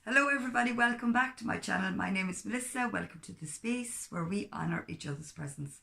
Hello everybody, welcome back to my channel. My name is Melissa. Welcome to the space where we honour each other's presence.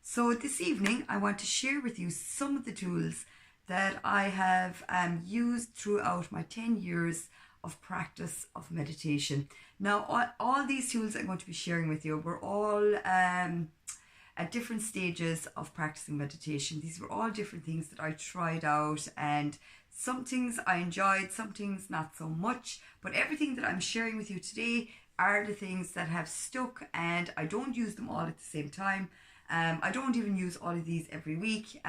So this evening I want to share with you some of the tools that I have used throughout my 10 years of practice of meditation. Now all these tools I'm going to be sharing with you were all at different stages of practicing meditation. These were all different things that I tried out, and some things I enjoyed, some things not so much, but everything that I'm sharing with you today are the things that have stuck, and I don't use them all at the same time. I don't even use all of these every week.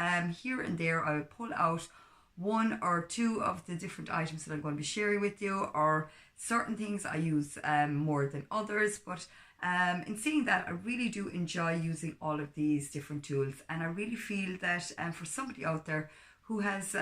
Here and there I'll pull out one or two of the different items that I'm going to be sharing with you, or certain things I use more than others, but in saying that, I really do enjoy using all of these different tools, and I really feel that for somebody out there who has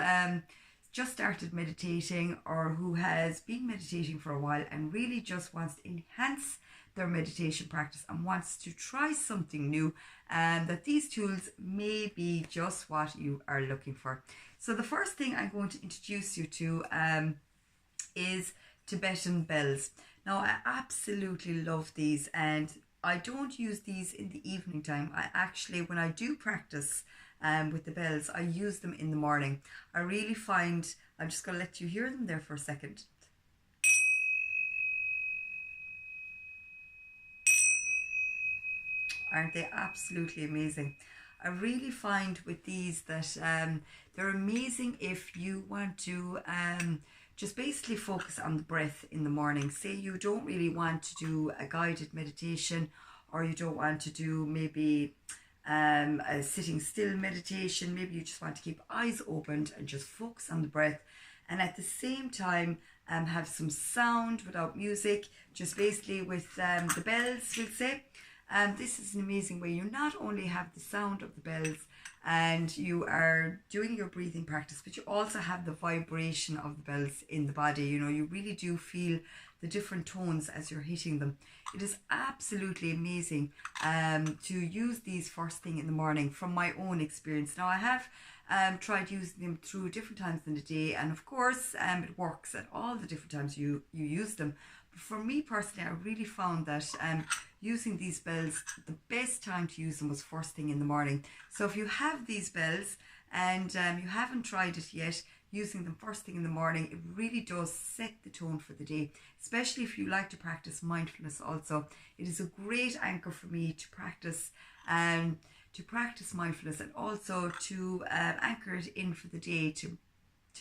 just started meditating, or who has been meditating for a while and really just wants to enhance their meditation practice and wants to try something new, and that these tools may be just what you are looking for. So the first thing I'm going to introduce you to is Tibetan bells. Now I absolutely love these, and I don't use these in the evening time. I actually, when I do practice with the bells, I use them in the morning. I really find, I'm just going to let you hear them there for a second. Aren't they absolutely amazing? I really find with these that they're amazing if you want to just basically focus on the breath in the morning. Say you don't really want to do a guided meditation, or you don't want to do maybe a sitting still meditation. Maybe you just want to keep eyes opened and just focus on the breath, and at the same time have some sound without music, just basically with the bells, we'll say. This is an amazing way. You not only have the sound of the bells and you are doing your breathing practice, but you also have the vibration of the bells in the body. You know, you really do feel the different tones as you're hitting them. It is absolutely amazing to use these first thing in the morning, from my own experience. Now I have tried using them through different times in the day, and of course it works at all the different times you use them. But for me personally, I really found that using these bells, the best time to use them was first thing in the morning. So if you have these bells and you haven't tried it yet, using them first thing in the morning, it really does set the tone for the day, especially if you like to practice mindfulness also. It is a great anchor for me to practice mindfulness, and also to anchor it in for the day, to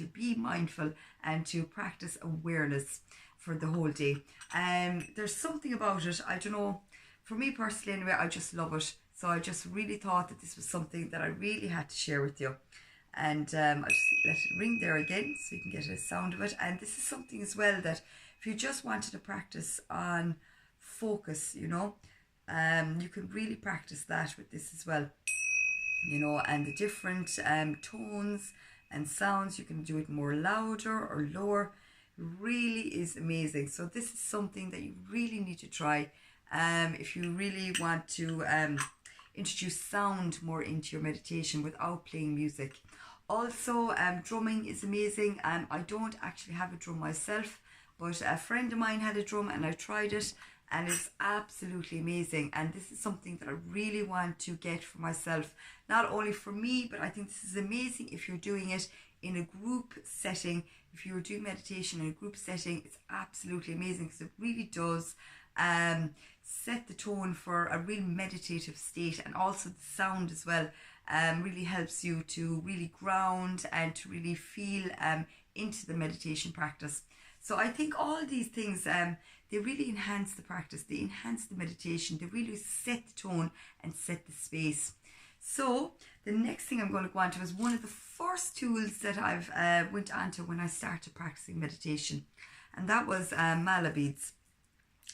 be mindful and to practice awareness for the whole day. There's something about it, I don't know, for me personally anyway, I just love it. So I just really thought that this was something that I really had to share with you. And I'll just let it ring there again so you can get a sound of it. And this is something as well that if you just wanted to practice on focus, you know, you can really practice that with this as well, you know, and the different tones and sounds. You can do it more louder or lower. It really is amazing. So this is something that you really need to try if you really want to introduce sound more into your meditation without playing music. Also drumming is amazing. I don't actually have a drum myself, but a friend of mine had a drum and I tried it, and it's absolutely amazing. And this is something that I really want to get for myself, not only for me, but I think this is amazing if you're doing it in a group setting. If you're doing meditation in a group setting, it's absolutely amazing, because it really does set the tone for a real meditative state. And also the sound as well really helps you to really ground and to really feel into the meditation practice. So I think all these things, they really enhance the practice, they enhance the meditation, they really set the tone and set the space. So the next thing I'm going to go on to is one of the first tools that I've went on to when I started practicing meditation, and that was mala beads.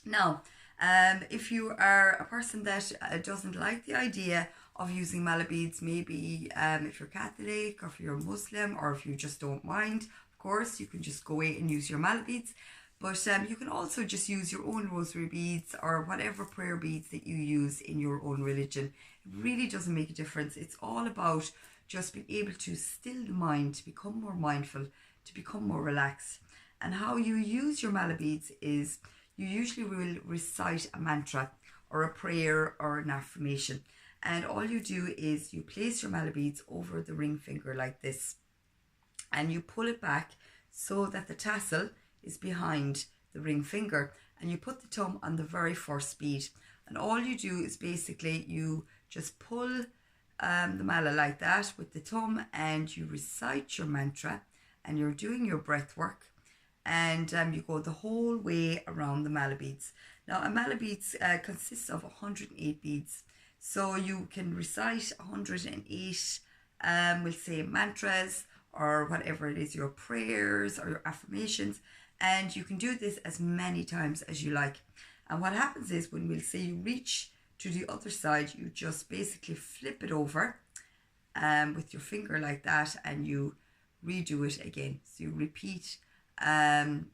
Now, if you are a person that doesn't like the idea of using mala beads, maybe if you're Catholic, or if you're Muslim, or if you just don't mind, of course you can just go away and use your mala beads. But you can also just use your own rosary beads, or whatever prayer beads that you use in your own religion. It really doesn't make a difference. It's all about just being able to still the mind, to become more mindful, to become more relaxed. And how you use your mallow beads is you usually will recite a mantra or a prayer or an affirmation. And all you do is you place your mallow beads over the ring finger like this, and you pull it back so that the tassel is behind the ring finger, and you put the thumb on the very first bead. And all you do is basically you just pull the mallow like that with the thumb, and you recite your mantra, and you're doing your breath work, and you go the whole way around the mallow beads. Now, a mallow beads consists of 108 beads, so you can recite 108 we'll say mantras or whatever it is, your prayers or your affirmations, and you can do this as many times as you like. And what happens is, when we'll say you reach to the other side, you just basically flip it over with your finger like that, and you redo it again. So you repeat the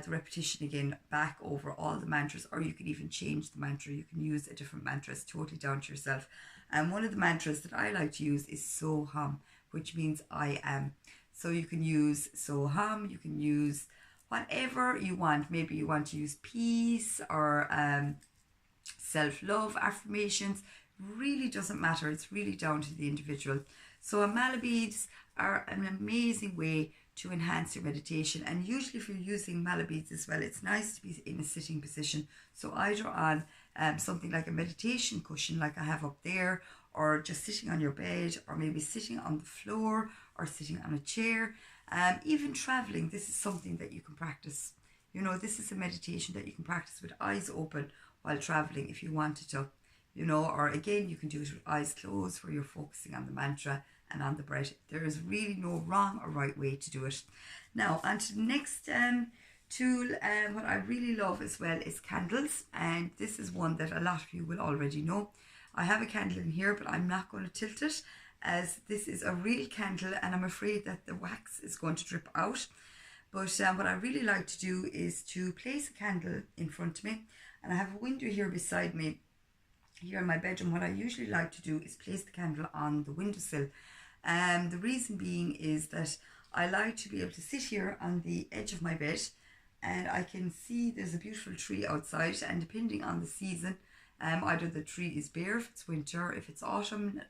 repetition again back over all the mantras, or you can even change the mantra. You can use a different mantra. It's totally down to yourself. And one of the mantras that I like to use is Soham, which means I am. So you can use Soham, you can use whatever you want. Maybe you want to use peace or self-love affirmations. Really doesn't matter. It's really down to the individual. So mallow beads are an amazing way to enhance your meditation, and usually if you're using mallow beads as well, it's nice to be in a sitting position. So either on something like a meditation cushion like I have up there, or just sitting on your bed, or maybe sitting on the floor, or sitting on a chair. Even traveling, this is something that you can practice. You know, this is a meditation that you can practice with eyes open while traveling if you wanted to, you know, or again, you can do it with eyes closed where you're focusing on the mantra and on the breath. There is really no wrong or right way to do it. Now, on to the next tool. What I really love as well is candles, and this is one that a lot of you will already know. I have a candle in here, but I'm not going to tilt it, as this is a real candle and I'm afraid that the wax is going to drip out. But what I really like to do is to place a candle in front of me, and I have a window here beside me here in my bedroom. What I usually like to do is place the candle on the windowsill. The reason being is that I like to be able to sit here on the edge of my bed, and I can see there's a beautiful tree outside, and depending on the season, either the tree is bare if it's winter, if it's autumn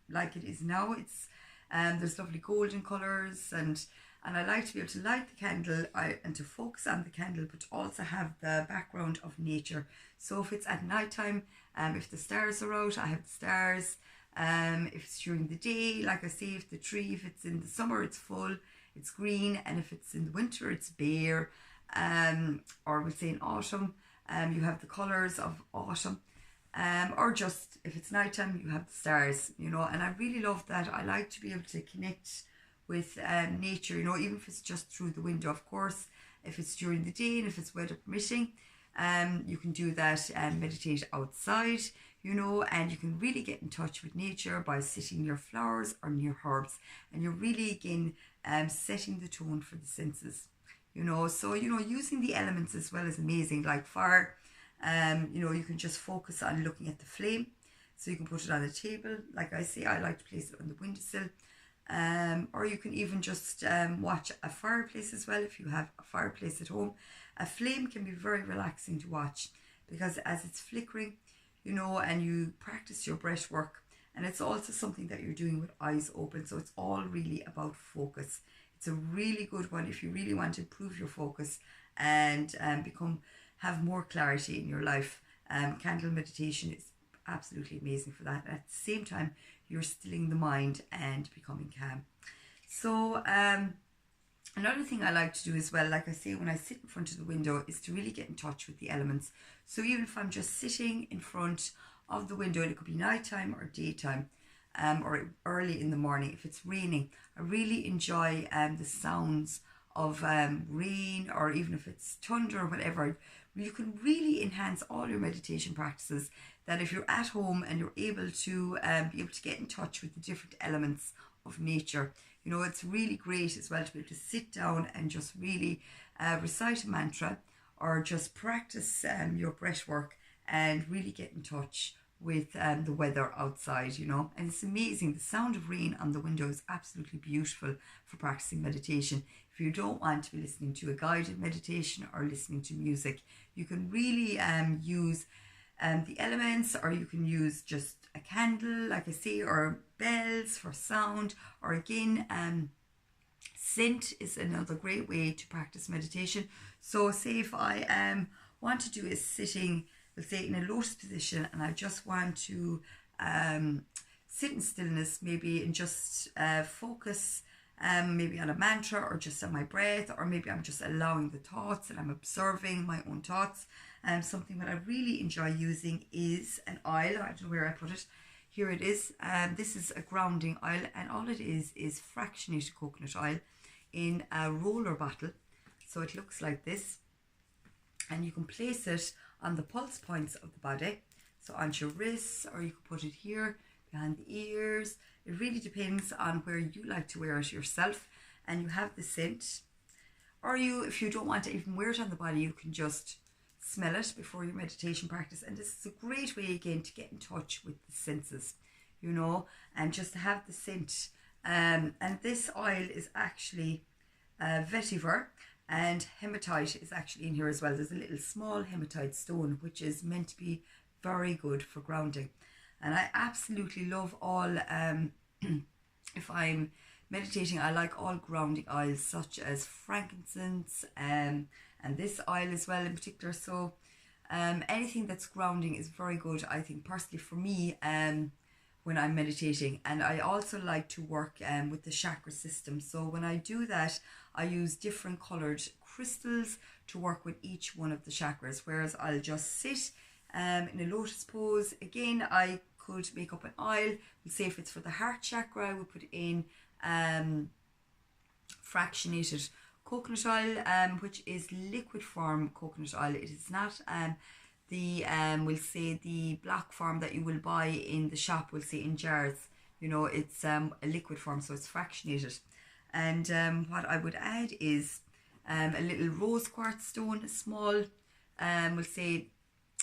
like it is now, it's there's lovely golden colours, and I like to be able to light the candle and to focus on the candle, but also have the background of nature. So if it's at night time, if the stars are out, I have the stars. If it's during the day, like I say, if the tree, if it's in the summer, it's full, it's green, and if it's in the winter, it's bare. Or we'll say in autumn, you have the colours of autumn. Or just if it's nighttime, you have the stars, you know. And I really love that. I like to be able to connect with nature, you know, even if it's just through the window. Of course, if it's during the day and if it's weather permitting, you can do that and meditate outside, you know, and you can really get in touch with nature by sitting near flowers or near herbs, and you're really again setting the tone for the senses, you know. So, you know, using the elements as well is amazing. Like fire, you know, you can just focus on looking at the flame, so you can put it on a table. Like I say, I like to place it on the windowsill, or you can even just watch a fireplace as well if you have a fireplace at home. A flame can be very relaxing to watch, because as it's flickering, you know, and you practice your breath work, and it's also something that you're doing with eyes open, so it's all really about focus. It's a really good one if you really want to improve your focus and have more clarity in your life. Candle meditation is absolutely amazing for that. At the same time, you're stilling the mind and becoming calm. So another thing I like to do as well, like I say, when I sit in front of the window, is to really get in touch with the elements. So even if I'm just sitting in front of the window, and it could be nighttime or daytime, or early in the morning, if it's raining, I really enjoy the sounds of rain, or even if it's thunder or whatever. You can really enhance all your meditation practices, that if you're at home and you're able to be able to get in touch with the different elements of nature. You know, it's really great as well to be able to sit down and just really recite a mantra, or just practice your breath work and really get in touch with the weather outside, you know. And it's amazing. The sound of rain on the window is absolutely beautiful for practicing meditation. If you don't want to be listening to a guided meditation or listening to music, you can really use the elements, or you can use just a candle, like I say, or bells for sound, or again, scent is another great way to practice meditation. So say if I want to do a sitting, let's say in a lotus position, and I just want to sit in stillness maybe, and just focus maybe on a mantra, or just on my breath, or maybe I'm just allowing the thoughts and I'm observing my own thoughts. Something that I really enjoy using is an oil. I don't know where I put it. Here it is. This is a grounding oil, and all it is fractionated coconut oil in a roller bottle. So it looks like this, and you can place it on the pulse points of the body, so on your wrists, or you can put it here behind the ears. It really depends on where you like to wear it yourself. And you have the scent, or if you don't want to even wear it on the body, you can just smell it before your meditation practice. And this is a great way again to get in touch with the senses, you know, and just to have the scent. And this oil is actually vetiver, and hematite is actually in here as well. There's a little small hematite stone, which is meant to be very good for grounding. And I absolutely love all, if I'm meditating, I like all grounding oils, such as frankincense, and this oil as well in particular. So anything that's grounding is very good, I think, personally for me, when I'm meditating. And I also like to work with the chakra system. So when I do that, I use different colored crystals to work with each one of the chakras, whereas I'll just sit in a lotus pose. Again, I could make up an oil. We'll say if it's for the heart chakra, I would put in fractionated coconut oil, which is liquid form coconut oil. It is not the we'll say the black form that you will buy in the shop, we'll say in jars. You know, it's a liquid form, so it's fractionated. And what I would add is a little rose quartz stone, a small, we'll say,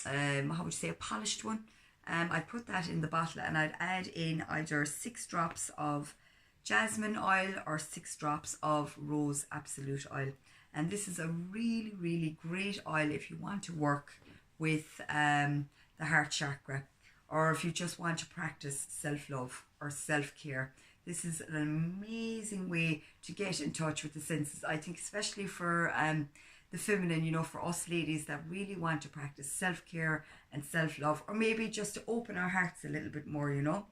how would you say, a polished one. I'd put that in the bottle, and I'd add in either 6 drops of jasmine oil or 6 drops of rose absolute oil. And this is a really, really great oil if you want to work with the heart chakra, or if you just want to practice self-love or self-care. This is an amazing way to get in touch with the senses, I think, especially for the feminine, you know, for us ladies that really want to practice self-care and self-love, or maybe just to open our hearts a little bit more, you know.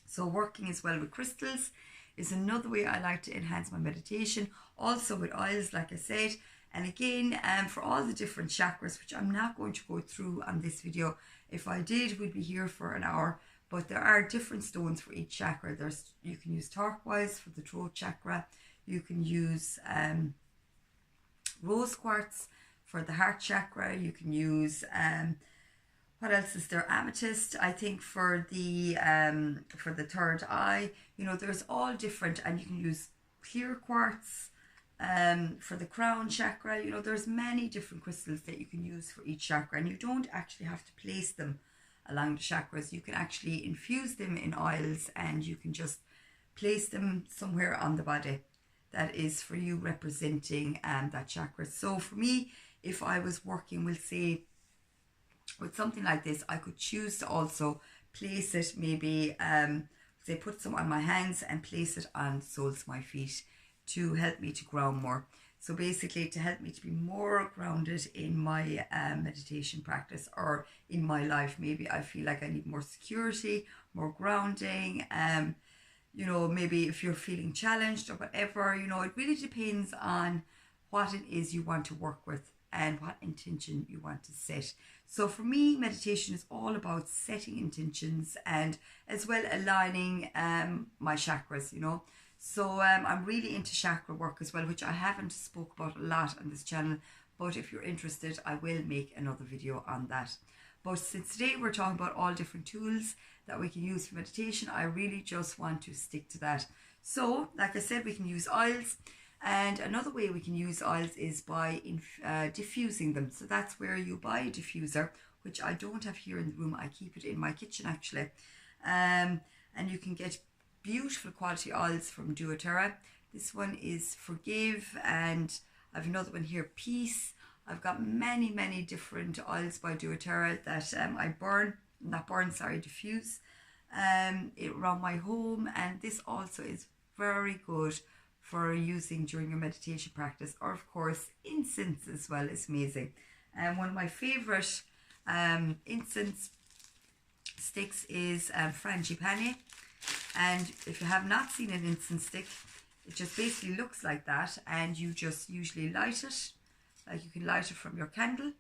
So working as well with crystals is another way I like to enhance my meditation. Also with oils, like I said. And again, for all the different chakras, which I'm not going to go through on this video. If I did, we'd be here for an hour. But there are different stones for each chakra. You can use turquoise for the throat chakra. You can use rose quartz for the heart chakra. You can use what else is there? Amethyst, I think, for the third eye. You know, there's all different, and you can use clear quartz for the crown chakra. You know, there's many different crystals that you can use for each chakra, and you don't actually have to place them along the chakras. You can actually infuse them in oils, and you can just place them somewhere on the body that is for you, representing that chakra. So for me, if I was working, we'll say, with something like this, I could choose to also place it, maybe say put some on my hands and place it on the soles of my feet to help me to ground more. So basically to help me to be more grounded in my meditation practice, or in my life. Maybe I feel like I need more security, more grounding. You know, maybe if you're feeling challenged or whatever, you know, it really depends on what it is you want to work with and what intention you want to set. So for me, meditation is all about setting intentions, and as well aligning my chakras, you know. So I'm really into chakra work as well, which I haven't spoke about a lot on this channel, but if you're interested, I will make another video on that. But since today we're talking about all different tools that we can use for meditation, I really just want to stick to that. So like I said, we can use oils, and another way we can use oils is by diffusing them. So that's where you buy a diffuser, which I don't have here in the room. I keep it in my kitchen actually, and you can get beautiful quality oils from doTERRA. This one is forgive, and I've another one here, peace. I've got many different oils by doTERRA that I diffuse it around my home, and this also is very good for using during your meditation practice, or of course incense as well is amazing. And one of my favorite incense sticks is Frangipane, and if you have not seen an incense stick, it just basically looks like that, and you just usually light it, like you can light it from your candle,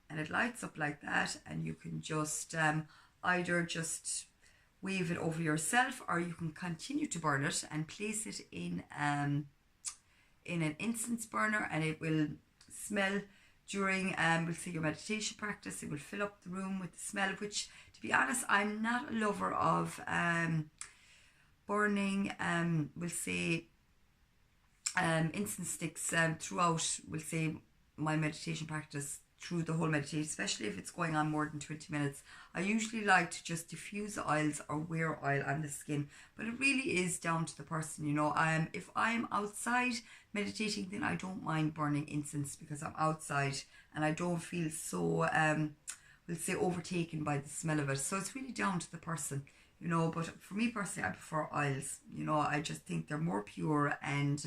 and it lights up like that, and you can just either just wave it over yourself, or you can continue to burn it and place it in an incense burner, and it will smell during we'll say your meditation practice. It will fill up the room with the smell, which, to be honest, I'm not a lover of burning we'll say incense sticks throughout, we'll say, my meditation practice, through the whole meditation, especially if it's going on more than 20 minutes. I usually like to just diffuse the oils or wear oil on the skin, but it really is down to the person, you know. If I'm outside meditating, then I don't mind burning incense because I'm outside and I don't feel so we'll say overtaken by the smell of it. So it's really down to the person, you know. But for me personally, I prefer oils, you know. I just think they're more pure, and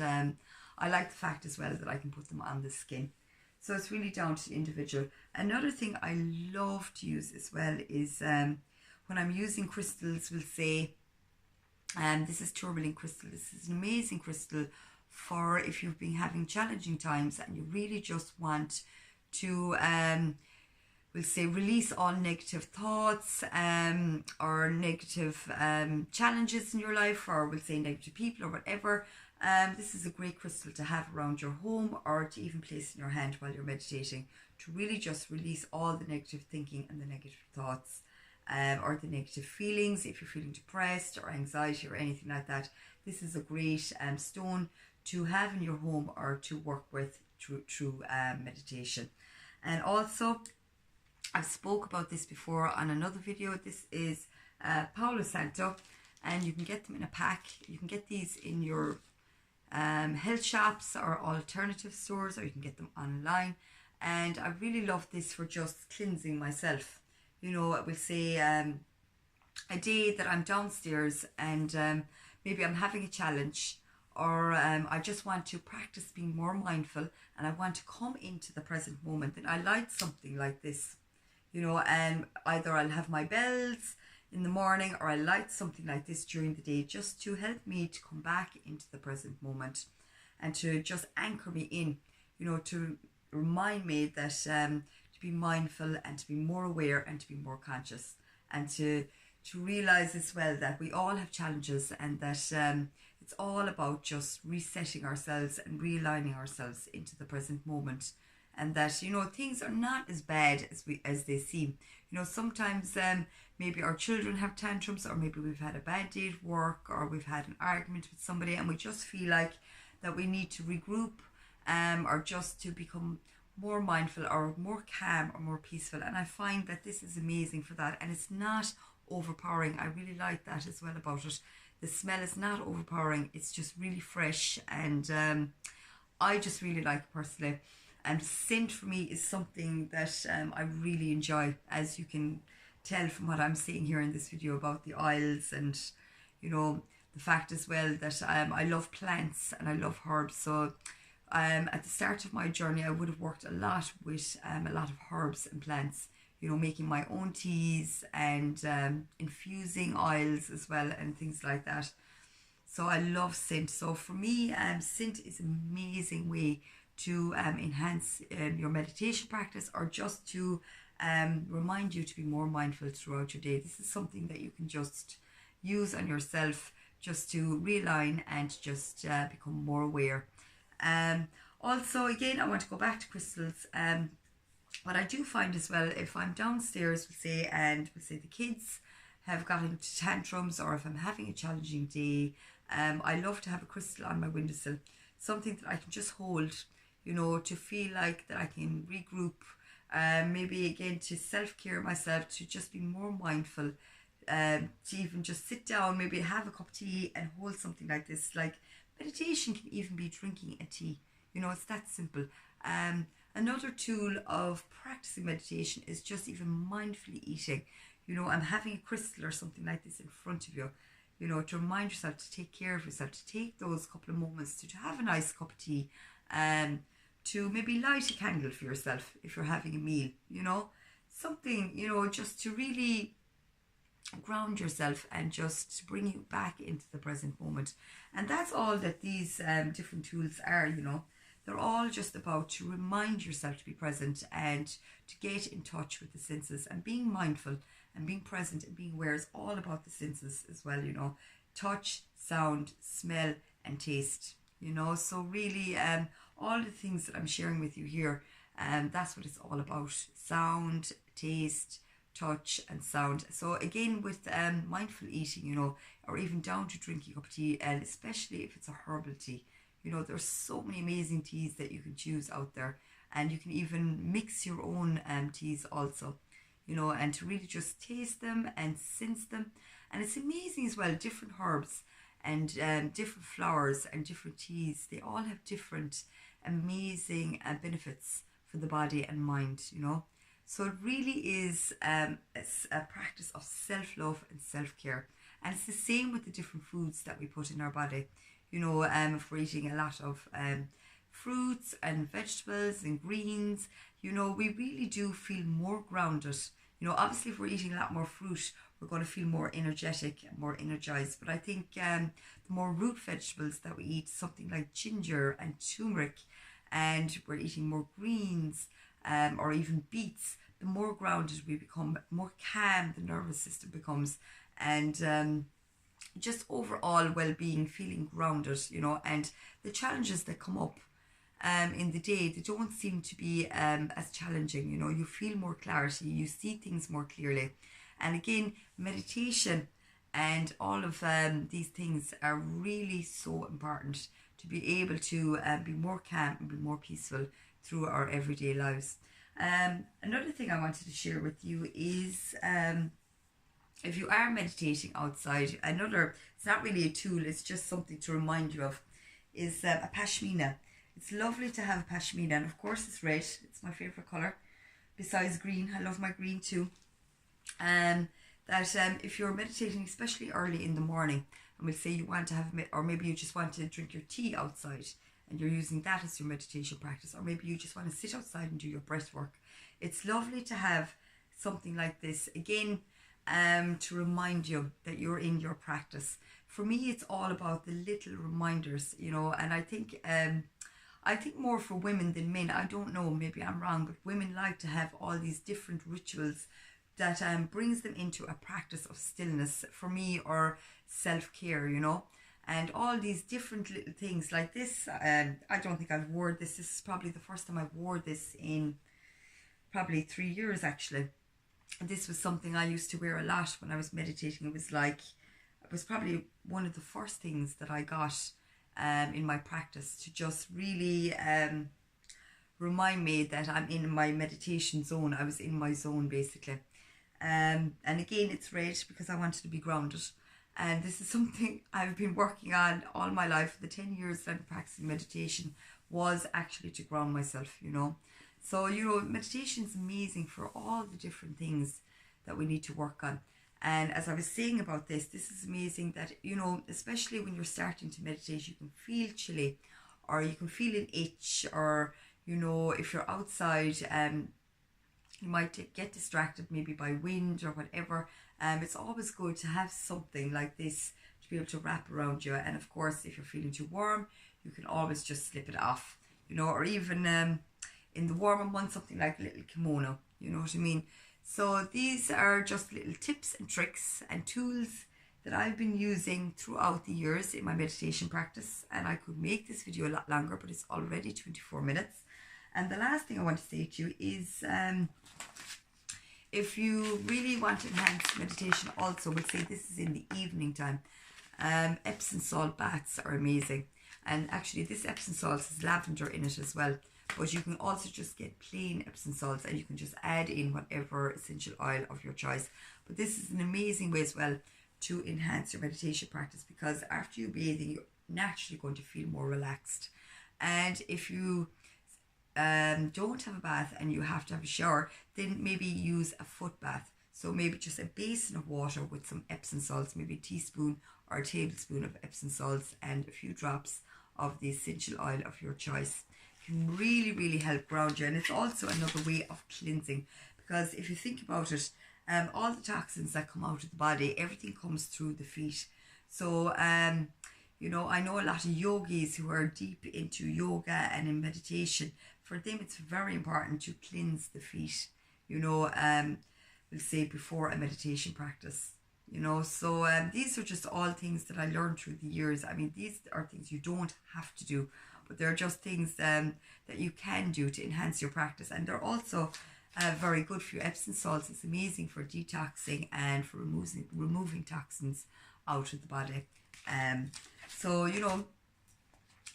I like the fact as well that I can put them on the skin. So it's really down to the individual. Another thing I love to use as well is when I'm using crystals, we'll say, this is tourmaline crystal. This is an amazing crystal for if you've been having challenging times and you really just want to, we'll say, release all negative thoughts or negative challenges in your life, or we'll say negative people or whatever. This is a great crystal to have around your home, or to even place in your hand while you're meditating, to really just release all the negative thinking and the negative thoughts or the negative feelings. If you're feeling depressed or anxiety or anything like that, this is a great stone to have in your home or to work with through meditation. And also, I've spoke about this before on another video. This is Palo Santo, and you can get them in a pack. You can get these in your health shops or alternative stores, or you can get them online. And I really love this for just cleansing myself. You know, I will say a day that I'm downstairs and maybe I'm having a challenge, or I just want to practice being more mindful and I want to come into the present moment, then I light something like this, you know, and either I'll have my bells in the morning or I light something like this during the day, just to help me to come back into the present moment and to just anchor me in, you know, to remind me that to be mindful and to be more aware and to be more conscious, and to realize as well that we all have challenges, and that it's all about just resetting ourselves and realigning ourselves into the present moment, and that, you know, things are not as bad as they seem. You know, sometimes maybe our children have tantrums, or maybe we've had a bad day at work, or we've had an argument with somebody, and we just feel like that we need to regroup or just to become more mindful or more calm or more peaceful. And I find that this is amazing for that, and it's not overpowering. I really like that as well about it. The smell is not overpowering, it's just really fresh, and I just really like it personally. And scent for me is something that I really enjoy, as you can tell from what I'm saying here in this video about the oils, and, you know, the fact as well that I love plants and I love herbs. So at the start of my journey, I would have worked a lot with a lot of herbs and plants, you know, making my own teas and infusing oils as well and things like that. So I love scent. So for me, scent is an amazing way to enhance your meditation practice, or just to remind you to be more mindful throughout your day. This is something that you can just use on yourself, just to realign and just become more aware. Also, again, I want to go back to crystals. What I do find as well, if I'm downstairs, we'll say the kids have got into tantrums, or if I'm having a challenging day, I love to have a crystal on my windowsill, something that I can just hold, you know, to feel like that I can regroup, maybe again to self-care myself, to just be more mindful, to even just sit down, maybe have a cup of tea and hold something like this. Like meditation can even be drinking a tea. You know, it's that simple. Another tool of practicing meditation is just even mindfully eating. You know, and having a crystal or something like this in front of you, you know, to remind yourself to take care of yourself, to take those couple of moments to have a nice cup of tea, to maybe light a candle for yourself if you're having a meal, you know, something, you know, just to really ground yourself and just bring you back into the present moment. And that's all that these different tools are, you know. They're all just about to remind yourself to be present and to get in touch with the senses, and being mindful and being present and being aware is all about the senses as well, you know. Touch, sound, smell and taste, you know. So really all the things that I'm sharing with you here, that's what it's all about: sound, taste, touch and sound. So again, with mindful eating, you know, or even down to drinking a cup of tea, and especially if it's a herbal tea, you know, there's so many amazing teas that you can choose out there, and you can even mix your own teas also, you know, and to really just taste them and sense them. And it's amazing as well, different herbs and different flowers and different teas, they all have different amazing benefits for the body and mind, you know. So it really is it's a practice of self-love and self-care. And it's the same with the different foods that we put in our body. You know, if we're eating a lot of fruits and vegetables and greens, you know, we really do feel more grounded. You know, obviously if we're eating a lot more fruit, we're going to feel more energetic and more energized. But I think the more root vegetables that we eat, something like ginger and turmeric, and we're eating more greens or even beets, the more grounded we become, more calm the nervous system becomes, and just overall well-being, feeling grounded, you know. And the challenges that come up in the day, they don't seem to be as challenging, you know. You feel more clarity, you see things more clearly. And again, meditation and all of these things are really so important to be able to be more calm and be more peaceful through our everyday lives. Another thing I wanted to share with you is if you are meditating outside, it's not really a tool, it's just something to remind you of, is a pashmina. It's lovely to have a pashmina, and of course it's red, it's my favourite colour, besides green. I love my green too. If you're meditating, especially early in the morning, and we'll say you want to have, or maybe you just want to drink your tea outside, and you're using that as your meditation practice, or maybe you just want to sit outside and do your breath work, it's lovely to have something like this, again, to remind you that you're in your practice. For me, it's all about the little reminders, you know. And I think more for women than men. I don't know, maybe I'm wrong, but women like to have all these different rituals that brings them into a practice of stillness, for me, or self-care, you know. And all these different little things like this, I don't think I've worn this. This is probably the first time I've worn this in probably 3 years actually. This was something I used to wear a lot when I was meditating. It was probably one of the first things that I got in my practice, to just really remind me that I'm in my meditation zone. I was in my zone basically. And again, it's red because I wanted to be grounded. And this is something I've been working on all my life. The 10 years that I've been practicing meditation was actually to ground myself, you know. So, you know, meditation is amazing for all the different things that we need to work on. And as I was saying about this is amazing that, you know, especially when you're starting to meditate, you can feel chilly, or you can feel an itch, or, you know, if you're outside, you might get distracted maybe by wind or whatever. It's always good to have something like this to be able to wrap around you. And of course, if you're feeling too warm, you can always just slip it off, you know, or even in the warmer months, something like a little kimono, you know what I mean? So these are just little tips and tricks and tools that I've been using throughout the years in my meditation practice. And I could make this video a lot longer, but it's already 24 minutes. And the last thing I want to say to you is, if you really want to enhance meditation also, we'll say this is in the evening time, Epsom salt baths are amazing. And actually this Epsom salts has lavender in it as well. But you can also just get plain Epsom salts and you can just add in whatever essential oil of your choice. But this is an amazing way as well to enhance your meditation practice, because after you bathing, you're naturally going to feel more relaxed. And if you don't have a bath and you have to have a shower, then maybe use a foot bath. So maybe just a basin of water with some Epsom salts, maybe a teaspoon or a tablespoon of Epsom salts and a few drops of the essential oil of your choice. Can really help ground you. And it's also another way of cleansing, because if you think about it, all the toxins that come out of the body, everything comes through the feet. So you know, I know a lot of yogis who are deep into yoga and in meditation. For them it's very important to cleanse the feet, you know, we'll say before a meditation practice, you know. So these are just all things that I learned through the years. I mean, these are things you don't have to do, but they're just things that you can do to enhance your practice. And they're also very good for you. Epsom salts is amazing for detoxing and for removing toxins out of the body. So, you know,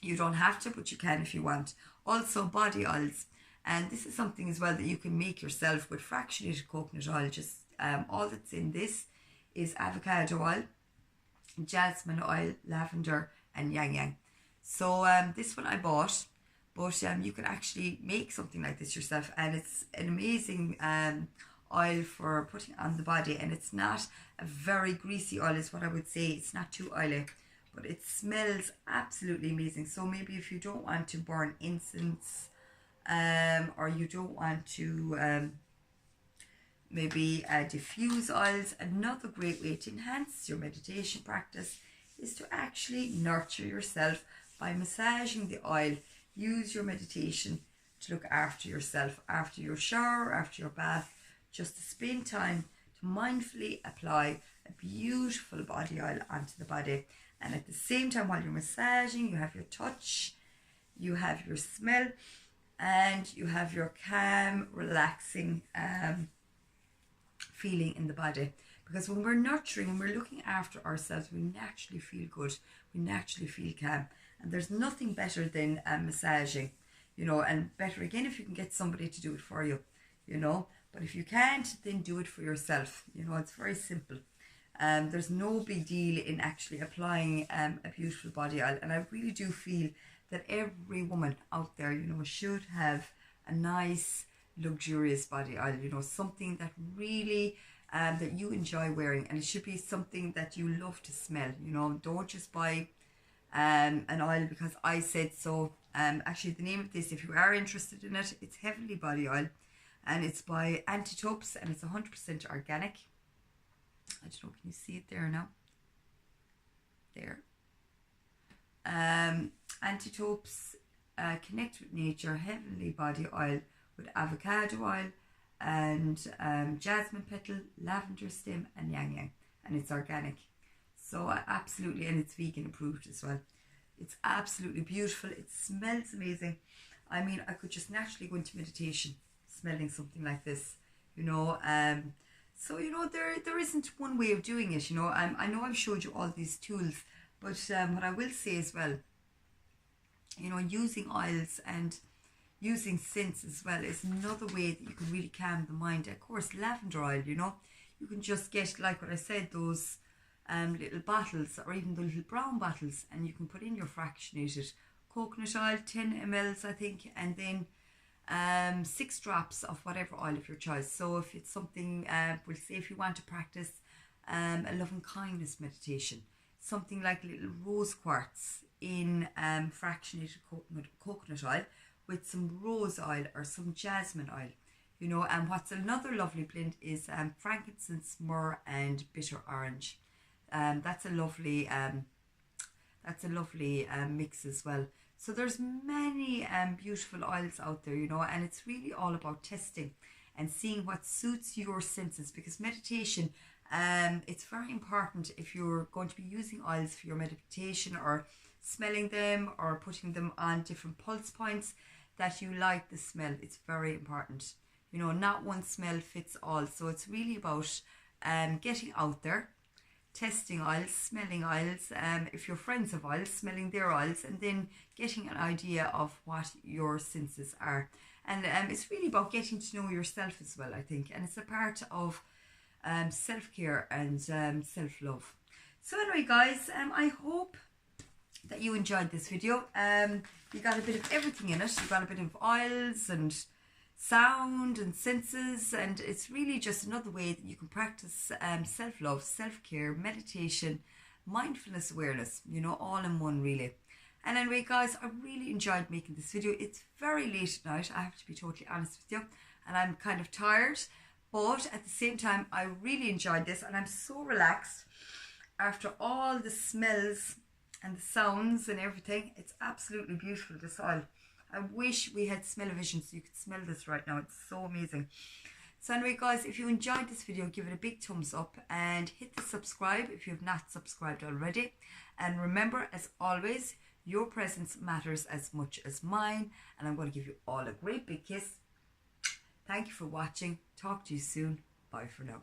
you don't have to, but you can if you want. Also body oils, and this is something as well that you can make yourself with fractionated coconut oil. Just all that's in this is avocado oil, jasmine oil, lavender and yang yang. So this one I bought, but you can actually make something like this yourself, and it's an amazing oil for putting on the body. And it's not a very greasy oil is what I would say. It's not too oily, but it smells absolutely amazing. So maybe if you don't want to burn incense, or you don't want to maybe diffuse oils, another great way to enhance your meditation practice is to actually nurture yourself by massaging the oil. Use your meditation to look after yourself after your shower, after your bath, just to spend time to mindfully apply a beautiful body oil onto the body. And at the same time, while you're massaging, you have your touch, you have your smell, and you have your calm, relaxing feeling in the body. Because when we're nurturing, when we're looking after ourselves, we naturally feel good, we naturally feel calm. And there's nothing better than massaging, you know, and better again if you can get somebody to do it for you, you know. But if you can't, then do it for yourself. You know, it's very simple. There's no big deal in actually applying a beautiful body oil. And I really do feel that every woman out there, you know, should have a nice, luxurious body oil, you know, something that really, that you enjoy wearing. And it should be something that you love to smell, you know. Don't just buy an oil because I said so. Actually, the name of this, if you are interested in it, it's Heavenly Body Oil. And it's by Antitopes, and it's 100% organic. I don't know, can you see it there now? There. Antitopes, Connect with Nature, Heavenly Body Oil with avocado oil and jasmine petal, lavender stem and yang yang. And it's organic. So absolutely, and it's vegan approved as well. It's absolutely beautiful. It smells amazing. I mean, I could just naturally go into meditation smelling something like this, you know. So, you know, there isn't one way of doing it, you know. I know I've showed you all these tools, but what I will say as well, you know, using oils and using scents as well is another way that you can really calm the mind. Of course, lavender oil, you know, you can just get, like what I said, those little bottles, or even the little brown bottles, and you can put in your fractionated coconut oil, 10 ml I think, and then 6 drops of whatever oil of your choice. So if it's something, we'll say if you want to practice a loving kindness meditation, something like little rose quartz in fractionated coconut oil with some rose oil or some jasmine oil, you know. And what's another lovely blend is frankincense, myrrh and bitter orange. That's a lovely mix as well. So there's many beautiful oils out there, you know, and it's really all about testing and seeing what suits your senses, because meditation, it's very important if you're going to be using oils for your meditation or smelling them or putting them on different pulse points, that you like the smell. It's very important, you know, not one smell fits all. So it's really about getting out there, testing oils, smelling oils, if your friends have oils, smelling their oils, and then getting an idea of what your senses are. And it's really about getting to know yourself as well, I think, and it's a part of self-care and self-love. So anyway, guys, I hope that you enjoyed this video. You got a bit of everything in it. You got a bit of oils and sound and senses, and it's really just another way that you can practice self-love, self-care, meditation, mindfulness, awareness, you know, all in one really. And anyway, guys, I really enjoyed making this video. It's very late at night, I have to be totally honest with you, and I'm kind of tired, but at the same time I really enjoyed this, and I'm so relaxed after all the smells and the sounds and everything. It's absolutely beautiful, this oil. I wish we had smell-o-vision so you could smell this right now. It's so amazing. So anyway, guys, if you enjoyed this video, give it a big thumbs up and hit the subscribe if you have not subscribed already. And remember, as always, your presence matters as much as mine. And I'm going to give you all a great big kiss. Thank you for watching. Talk to you soon. Bye for now.